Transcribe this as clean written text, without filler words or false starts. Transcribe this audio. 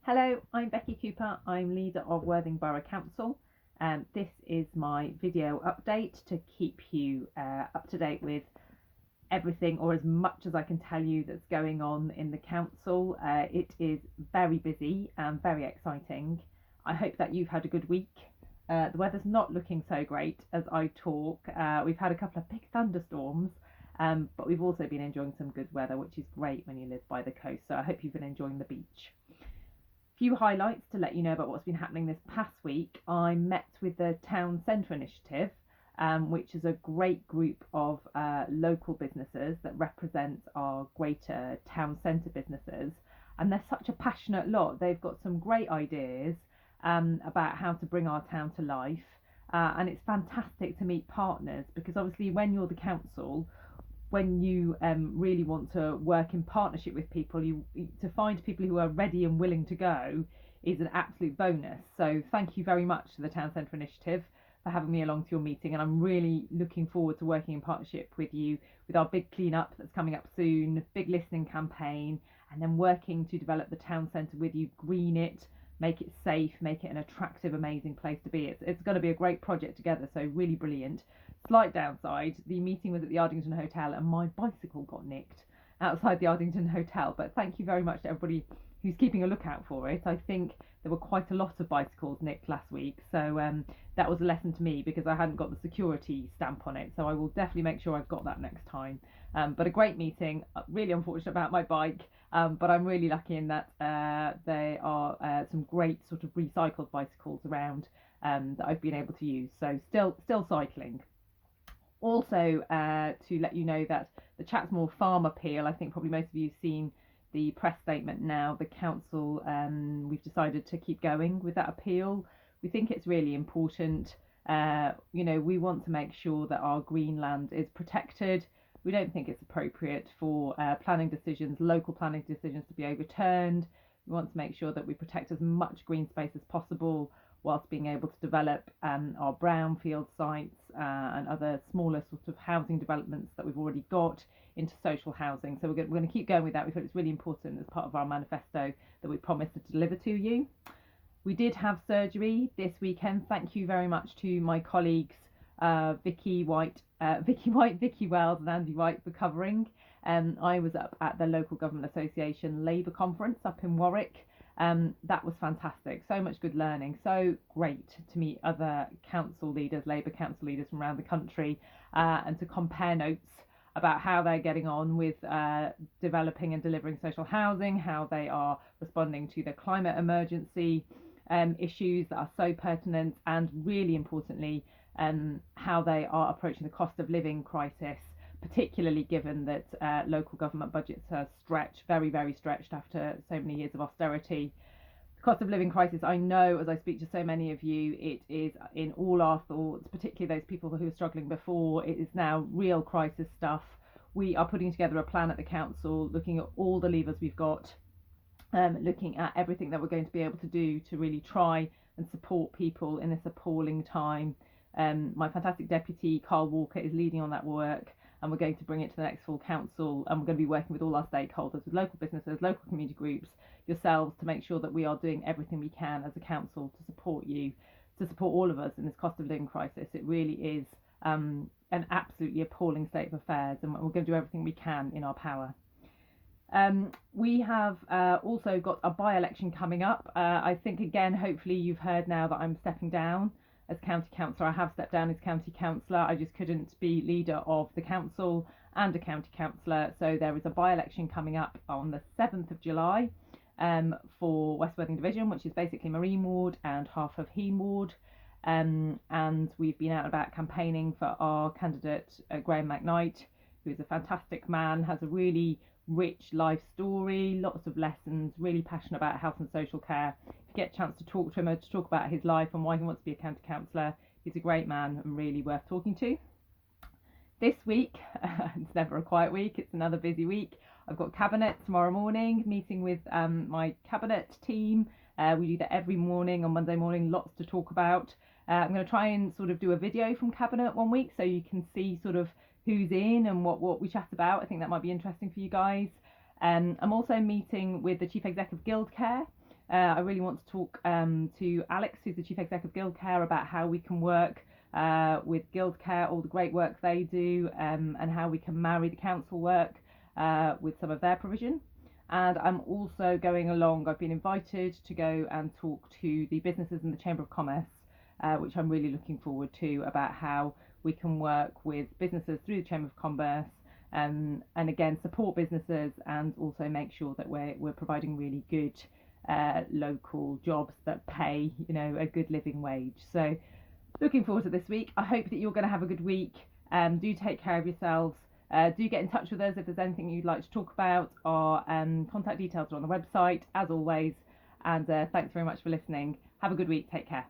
Hello, I'm Becky Cooper. I'm leader of Worthing Borough Council. This is my video update to keep you up to date with everything, or as much as I can tell you, that's going on in the council. It is very busy and very exciting. I hope that you've had a good week. The weather's not looking so great as I talk. We've had a couple of big thunderstorms, but we've also been enjoying some good weather, which is great when you live by the coast. So I hope you've been enjoying the beach. Few highlights to let you know about what's been happening this past week. I met with the Town Centre Initiative, which is a great group of local businesses that represent our greater town centre businesses. And they're such a passionate lot. They've got some great ideas about how to bring our town to life. And it's fantastic to meet partners, because obviously when you're the council, when you really want to work in partnership with people, you to find people who are ready and willing to go is an absolute bonus. So thank you very much to the Town Centre Initiative for having me along to your meeting, and I'm really looking forward to working in partnership with you with our big clean-up that's coming up soon, big listening campaign, and then working to develop the town centre with you, green it, make it safe, make it an attractive, amazing place to be. It's going to be a great project together, so really brilliant. Slight downside, the meeting was at the Ardington Hotel and my bicycle got nicked outside the Ardington Hotel, but thank you very much to everybody who's keeping a lookout for it. I think there were quite a lot of bicycles nicked last week, so that was a lesson to me because I hadn't got the security stamp on it, so I will definitely make sure I've got that next time. But a great meeting, really unfortunate about my bike, but I'm really lucky in that there are some great sort of recycled bicycles around that I've been able to use, so still cycling. Also, to let you know that the Chatsmore Farm appeal, I think probably most of you have seen the press statement now. The council, we've decided to keep going with that appeal. We think it's really important. We want to make sure that our green land is protected. We don't think it's appropriate for local planning decisions to be overturned. We want to make sure that we protect as much green space as possible, whilst being able to develop our brownfield sites and other smaller sort of housing developments that we've already got into social housing. So we're going to keep going with that. We thought it's really important as part of our manifesto that we promised to deliver to you. We did have surgery this weekend. Thank you very much to my colleagues Vicky White, Vicky Wells and Andy White for covering. I was up at the Local Government Association Labour Conference up in Warwick. That was fantastic. So much good learning. So great to meet other council leaders, Labour council leaders from around the country, and to compare notes about how they're getting on with developing and delivering social housing, how they are responding to the climate emergency issues that are so pertinent, and really importantly, how they are approaching the cost of living crisis, particularly given that local government budgets are stretched, very, very stretched after so many years of austerity. The cost of living crisis, I know as I speak to so many of you, it is in all our thoughts, particularly those people who were struggling before. It is now real crisis stuff. We are putting together a plan at the council, looking at all the levers we've got, looking at everything that we're going to be able to do to really try and support people in this appalling time. My fantastic deputy, Carl Walker, is leading on that work, and we're going to bring it to the next full council, and we're going to be working with all our stakeholders, with local businesses, local community groups, yourselves, to make sure that we are doing everything we can as a council to support you, to support all of us in this cost of living crisis. It really is an absolutely appalling state of affairs, and we're going to do everything we can in our power. We have also got a by-election coming up. I think, again, hopefully you've heard now that I'm stepping down as county councillor. I have stepped down as county councillor. I just couldn't be leader of the council and a county councillor. So there is a by-election coming up on the 7th of July for West Worthing Division, which is basically Marine Ward and half of Hene Ward. And we've been out and about campaigning for our candidate, Graham McKnight, who is a fantastic man, has a really rich life story, lots of lessons, really passionate about health and social care. If you get a chance to talk to him, to talk about his life and why he wants to be a county councillor, he's a great man and really worth talking to. This week, it's never a quiet week, it's another busy week. I've got cabinet tomorrow morning, meeting with my cabinet team. We do that every morning on Monday morning, lots to talk about. I'm going to try and sort of do a video from cabinet one week so you can see sort of who's in and what we chat about. I think that might be interesting for you guys. I'm also meeting with the Chief Exec of Guildcare I really want to talk to Alex, who's the Chief Exec of Guildcare, about how we can work with Guildcare, all the great work they do, and how we can marry the council work with some of their provision. And I'm also going along, I've been invited to go and talk to the businesses in the Chamber of Commerce, which I'm really looking forward to, about how we can work with businesses through the Chamber of Commerce, and again support businesses, and also make sure that we're providing really good local jobs that pay, a good living wage. So looking forward to this week. I hope that you're going to have a good week. Do take care of yourselves. Do get in touch with us if there's anything you'd like to talk about. Our contact details are on the website, as always. And thanks very much for listening. Have a good week. Take care.